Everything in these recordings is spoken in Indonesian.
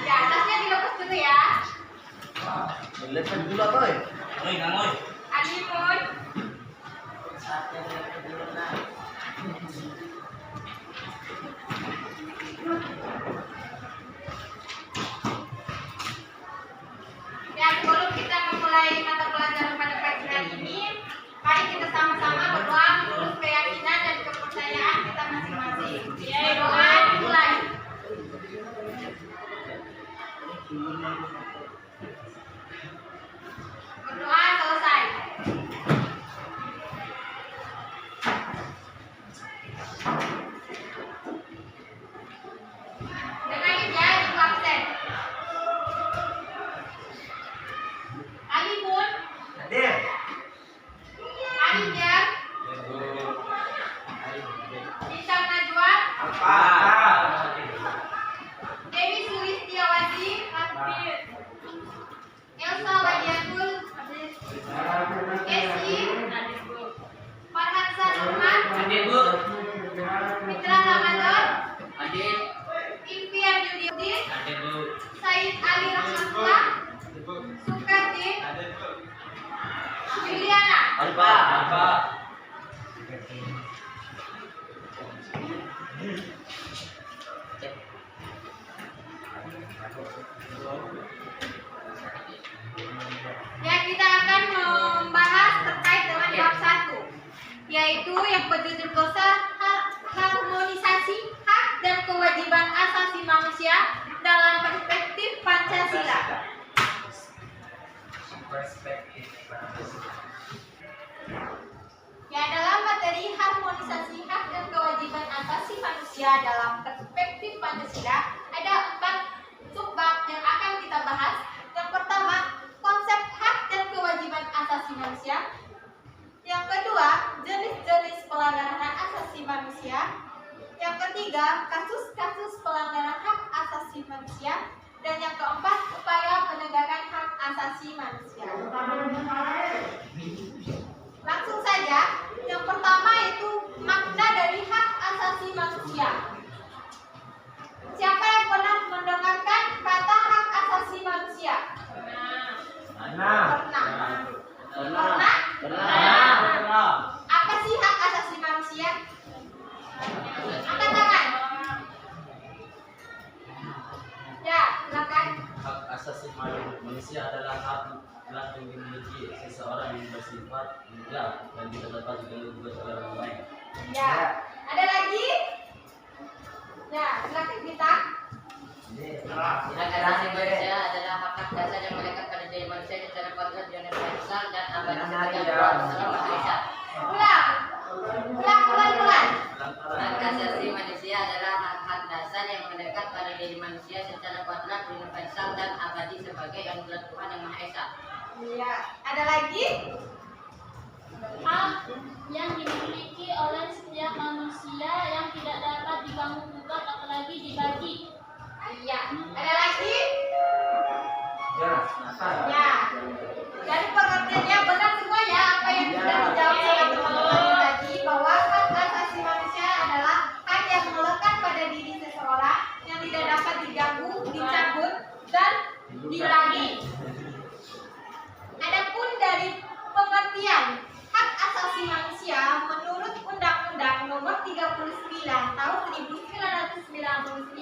Ya, tasnya dilepas dulu ya. Lepas dulu apa ya? Oi, Nangoy. Animun. Ya, sebelum kita memulai mata pelajaran pada pagi hari ini, mari kita sama-sama berdoa menurut keyakinan dan kepercayaan kita masing-masing. Doa dimulai. Berdoa selesai. Dengarin ya, ibu absen. Alimun, Hadir. Alijar, Bintang Najwa, Apa? Dewi Sulistiawati, Elsa Wadiatul, Esi, Farhansa Nurman, Hadir, Bu. Fitra Ramadan, Hadir. Impian Yudiudin, Hadir, Bu. Said Ali Rahmatullah, Sukardi, Juliana. Apa? Ya, kita akan membahas terkait dengan bab 1, yaitu yang berjudul harmonisasi hak dan kewajiban asasi manusia dalam perspektif Pancasila. Ya, dalam materi harmonisasi hak dan kewajiban asasi manusia dalam perspektif Pancasila, ada 4 subbab yang akan kita bahas. Yang pertama, konsep hak dan kewajiban asasi manusia. Yang kedua, jenis-jenis pelanggaran hak asasi manusia. Yang ketiga, kasus-kasus pelanggaran hak asasi manusia. Dan yang keempat, upaya penegakan hak asasi manusia. Langsung saja, yang pertama itu makna dari hak asasi manusia. Siapa yang pernah mendengarkan kata hak asasi manusia? Pernah? Apa sih hak asasi manusia? Angkat tangan. Ya, silakan. Hak asasi manusia adalah hak yang dimiliki seseorang yang bersifat mutlak dan tidak dapat diganggu oleh orang lain. Ya, ada lagi? Ya, silakan kita. Hak asasi manusia adalah hak dasar yang melekat pada diri manusia secara kontras universal dan abadi sebagai Allah Maha Esa. Ulang. Hak asasi manusia adalah hak dasar yang melekat pada diri manusia secara kontras universal dan abadi sebagai anugerah Tuhan yang Maha Esa. Iya, ada lagi? Hak yang dimiliki oleh setiap manusia yang tidak dapat diganggu gugat apalagi dibagi. Iya, ada lagi? Ya. Ya. Dari pengertiannya benar semua ya apa yang sudah dijawab sama teman-teman tadi, bahwa hak asasi manusia adalah hak yang melekat pada diri seseorang yang tidak dapat diganggu, dicabut, dan dibagi. Adapun dari pengertian hak asasi manusia menurut Undang-Undang Nomor 39 Tahun 1999,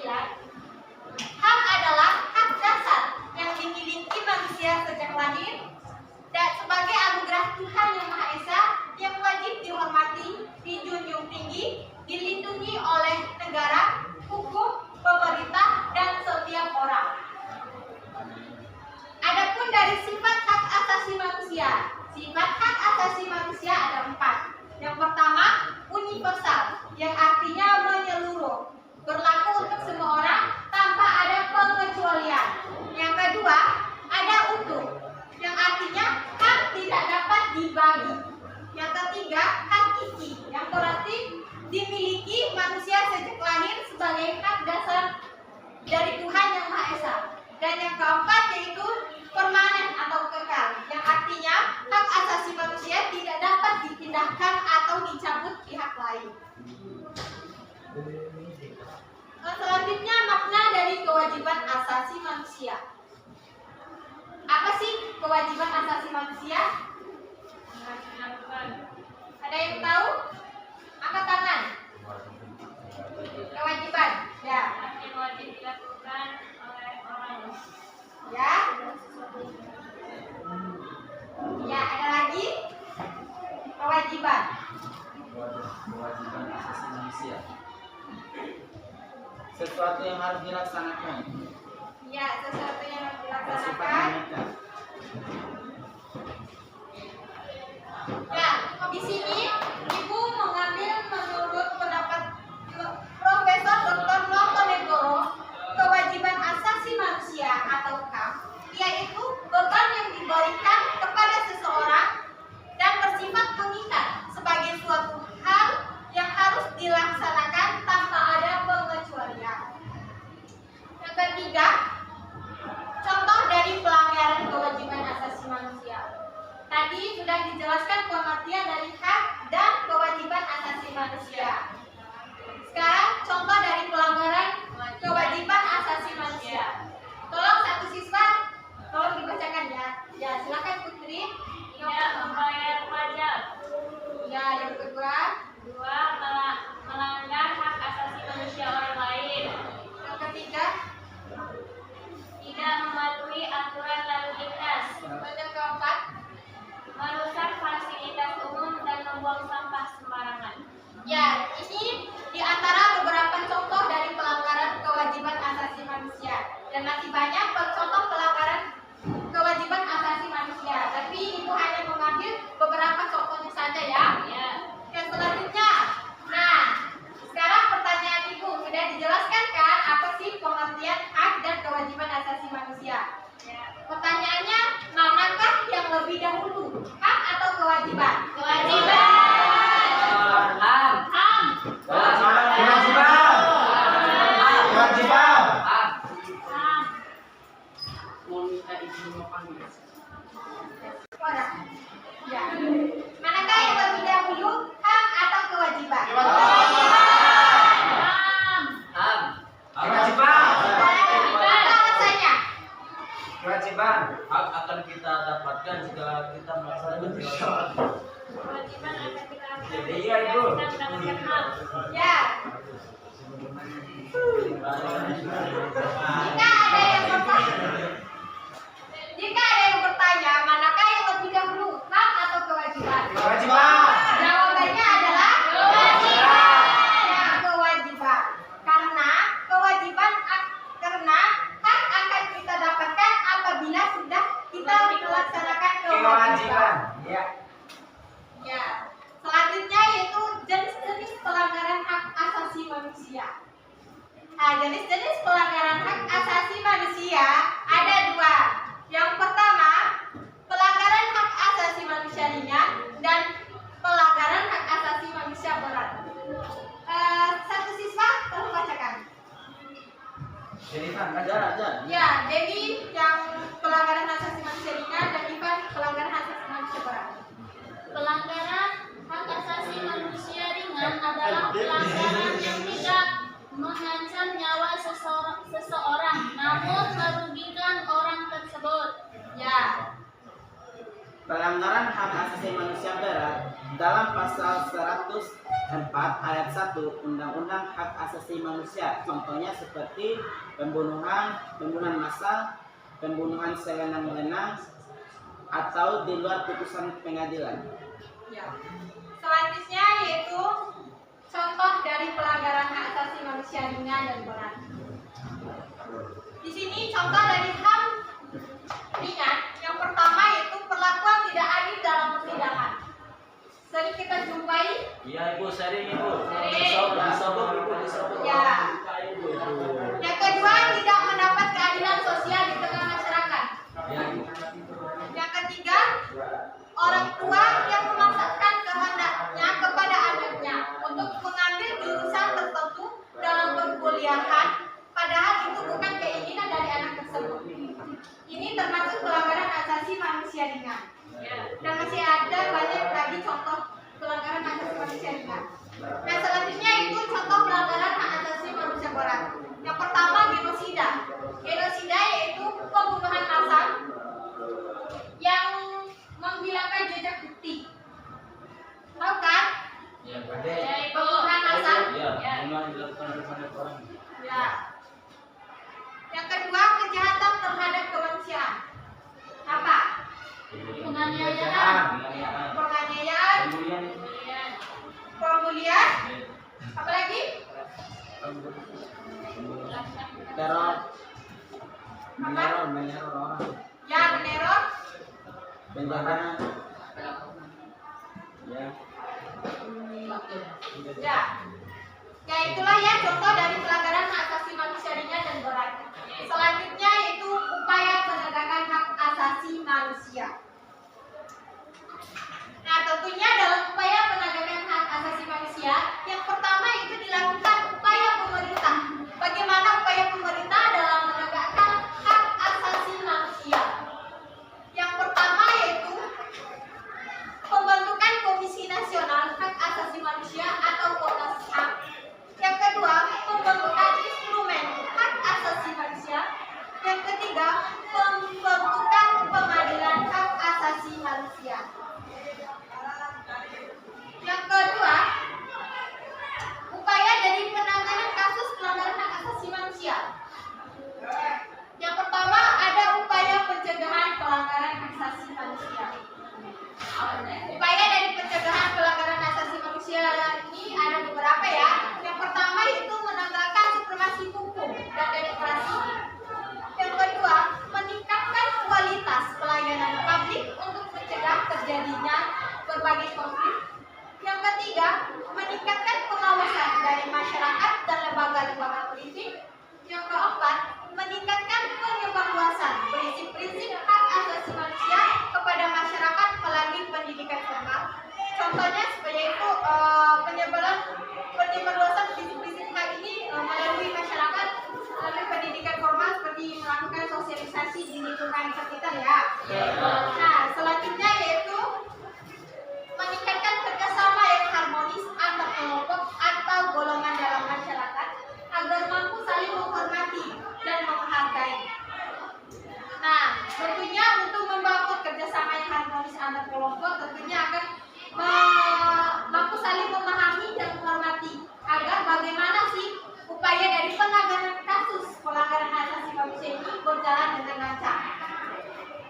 hak adalah hak dasar yang dimiliki manusia sejak lahir dan sebagai anugerah Tuhan yang Maha Esa yang wajib dihormati, dijunjung tinggi, dilindungi oleh negara, hukum, pemerintah, dan setiap orang. Adapun dari sifat hak asasi manusia, sifat hak asasi manusia ada 4. Yang pertama, universal, yang artinya menyeluruh, berlaku untuk semua orang tanpa ada pengecualian. Yang kedua, ada utuh, yang artinya hak tidak dapat dibagi. Yang ketiga, hakiki, yang berarti dimiliki manusia sejak lahir sebagai hak dasar dari Tuhan yang Maha Esa. Dan yang keempat yaitu permanen atau kekal, yang artinya hak asasi manusia tidak dapat dipindahkan manusia. Apa sih kewajiban asasi manusia? Ada yang tahu? Angkat tangan. Kewajiban. Ya. Yang wajib dilakukan oleh orang. Ya. Ya, ada lagi? Kewajiban. Kewajiban asasi manusia. Sesuatu yang harus dilaksanakan. Ya, sesuatu yang harus Bersifat dilaksanakan. mengikat. Ya, di sini Ibu mengambil menurut pendapat Profesor Dr. Notonegoro, kewajiban asasi manusia atau HAM, yaitu beban yang diberikan kepada seseorang dan bersifat mengikat sebagai suatu hal yang harus dilaksanakan tanpa ada pengecualian. Yang ketiga, contoh dari pelanggaran kewajiban asasi manusia. Tadi sudah dijelaskan pengertian dari hak dan kewajiban asasi manusia. Sekarang contoh dari pelanggaran kewajiban asasi manusia. Tolong satu siswa, tolong dibacakan ya. Ya, silakan Putri. Tidak membayar pajak. Ya, yang kedua. 2. Melanggar hak asasi manusia orang lain. Yang ketiga. Tidak mematuhi aturan lalu lintas. Dan yang keempat. Merusak fasilitas umum dan membuang sampah sembarangan. Ya, ini di antara beberapa contoh dari pelanggaran kewajiban asasi manusia. Dan masih banyak contoh pelanggaran kewajiban asasi manusia. Tapi Ibu hanya mengambil beberapa contohnya saja ya. Ya. Yang selanjutnya. Nah, sekarang pertanyaan Ibu sudah dijelaskan kan apa sih pengertian hak dan kewajiban asasi manusia? Ya. Pertanyaannya, manakah yang lebih dahulu? Hak atau kewajiban? Kewajiban. Ham. HAM. Kewajiban. Kewajiban. HAM. Orang. Ya. Manakah yang lebih dahulu? Hak atau kewajiban? HAM. Ham. Kewajiban. Apa alasannya? Kewajiban. Hak akan kita dapatkan jika kita melaksanakan kewajiban. Kewajiban akan kita lakukan Iya, Ibu. jika kita mendapatkan HAM. Ya. Jika ada yang bertanya, manakah yang lebih dahulu? Hak atau kewajiban? Kewajiban. Jawabannya adalah kewajiban. Ya, kewajiban. Karena karena hak akan kita dapatkan apabila sudah kita melaksanakan kewajiban. Ya. Ya. Selanjutnya yaitu jenis-jenis pelanggaran hak asasi manusia. Nah, jenis-jenis pelanggaran hak asasi manusia ada 2. Yang pertama, pelanggaran hak asasi manusia ringan dan pelanggaran hak asasi manusia berat. Satu siswa tolong bacakan. Jadi kan Ajar. Ya, Dewi yang pelanggaran hak asasi manusia ringan dan Ivan pelanggaran hak asasi manusia berat. Pelanggaran hak asasi manusia ringan adalah pelanggaran yang tidak mengancam nyawa seseorang, namun merugikan orang tersebut. Ya. pelanggaran hak asasi manusia berat dalam pasal 104 ayat 1 Undang-Undang Hak Asasi Manusia. Contohnya seperti pembunuhan massal, pembunuhan sewenang-wenang, atau di luar putusan pengadilan. Ya. Selanjutnya yaitu contoh dari pelanggaran hak asasi manusia ringan dan berat. Di sini contoh dari HAM ringan. Yang pertama yaitu perlakuan tidak adil dalam persidangan. Sering kita jumpai. Iya Ibu, sering Ibu. Sering. Disobok Ibu, disobok. Ya. Ibu. Yang kedua tidak mendapat keadilan sosial di tengah masyarakat. Ya. Yang ketiga, orang tua yang memaksakan kehendaknya kepada anaknya untuk mengambil jurusan tertentu dalam perkuliahan, padahal itu bukan keinginan dari anak tersebut. Ini termasuk pelanggaran asasi manusia ringan. Dan masih ada banyak lagi contoh pelanggaran hak asasi manusia ringan. Nah, selanjutnya itu contoh pelanggaran hak asasi manusia berat. Yang pertama genosida. Genosida yaitu Yang Pembunuhan massal. ya, pembunuhan dilakukan terhadap orang. Ya. Yang kedua, kejahatan terhadap kemanusiaan. Apa? Penganiayaan. Penganiayaan. Penganiayaan, Kemudian pembulian, apalagi? Teror. Meneror orang. Ya, meneror. Penjarahan. Ya. Ya. Ya itulah ya contoh dari pelanggaran hak asasi manusia ringan dan berat. Selanjutnya yaitu upaya penegakan hak asasi manusia. Nah, tentunya dalam upaya penegakan hak asasi manusia, yang pertama itu dilakukan upaya pemerintah. Bagaimana upaya pemerintah dalam menegakkan hak asasi manusia? Yang pertama yaitu pembentukan Komisi Nasional Hak Asasi Manusia atau Komnas HAM. Yang kedua, pembentukan instrumen hak asasi manusia. Yang ketiga, pembentukan pengadilan hak asasi manusia. Yang kedua, upaya dari penanganan kasus pelanggaran hak asasi manusia. Yang pertama, ada upaya pencegahan pelanggaran hak asasi manusia. Upaya dari pencegahan pelanggaran hak asasi manusia ini ada beberapa ya. Yang pertama itu menegakkan supremasi hukum dan demokrasi. Yang kedua, meningkatkan kualitas pelayanan publik untuk mencegah terjadinya berbagai konflik. Yang ketiga, meningkatkan pengawasan dari masyarakat dan lembaga-lembaga politik. Yang keempat, meningkatkan penyebarluasan prinsip-prinsip hak asasi manusia kepada masyarakat melalui pendidikan formal. Contohnya seperti itu penyebarluasan prinsip-prinsip hak ini melalui masyarakat melalui pendidikan formal seperti melakukan sosialisasi di lingkungan sekitar ya. Nah, selanjutnya yaitu meningkatkan kerjasama yang harmonis antar kelompok atau golongan dalam masyarakat agar mampu saling menghormati dan menghargai. Nah, tentunya untuk membangun kerjasama yang harmonis antar kelompok tentunya akan mampu saling memahami dan menghormati agar bagaimana sih upaya dari penanganan kasus pelanggaran hak asasi manusia ini berjalan dengan lancar.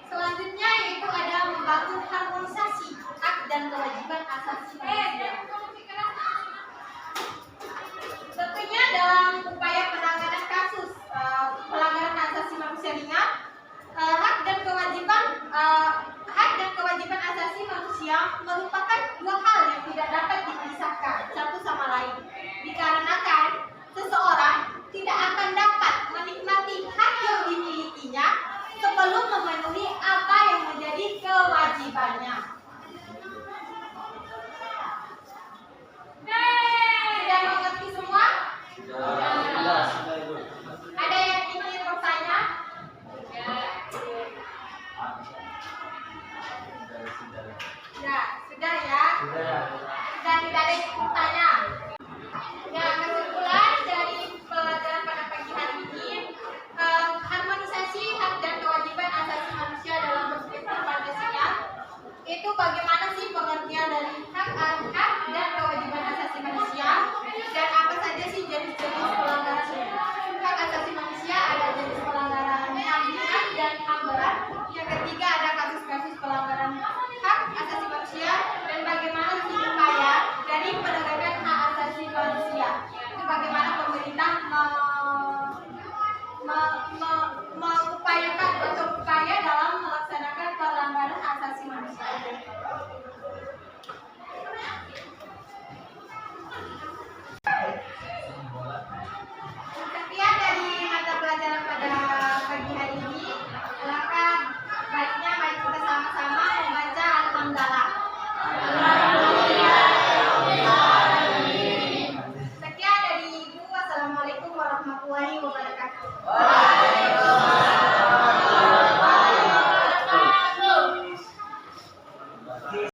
Selanjutnya yaitu ada membangun harmonisasi hak dan kewajiban asasi manusia. Tentunya dalam upaya penanganan kasus pelanggaran hak asasi manusia ringan, hak dan kewajiban asasi manusia merupakan dua hal yang tidak dapat dipisahkan satu sama lain. Dikarenakan seseorang tidak akan dapat menikmati hak yang dimilikinya sebelum memenuhi apa yang menjadi kewajibannya. Sudah mengerti semua? Ada yang ingin bertanya? Ya, sudah ya. Sudah tidak ada yang bertanya. Ya, kesimpulan dari pelajaran pada pagi hari ini, harmonisasi hak dan kewajiban asasi manusia dalam perspektif Pancasila itu bagaimana sih pengertian dari hak dan kewajiban asasi manusia dan apa saja sih jenis-jenis pelanggaran hak asasi manusia. Ada jenis pelanggaran HAM ringan dan HAM berat. Yang ketiga ada kasus-kasus pelanggaran hak asasi manusia dan bagaimana sih upaya dari penegakan hak asasi manusia. Itu bagaimana pemerintah mengupayakan atau upaya dalam melaksanakan pelanggaran hak asasi manusia. Sekian dari mata pelajaran pada pagi hari ini. Silakan baiknya mari kita sama-sama membaca Alhamdulillah. Sekian dari Ibu. Wassalamualaikum warahmatullahi wabarakatuh.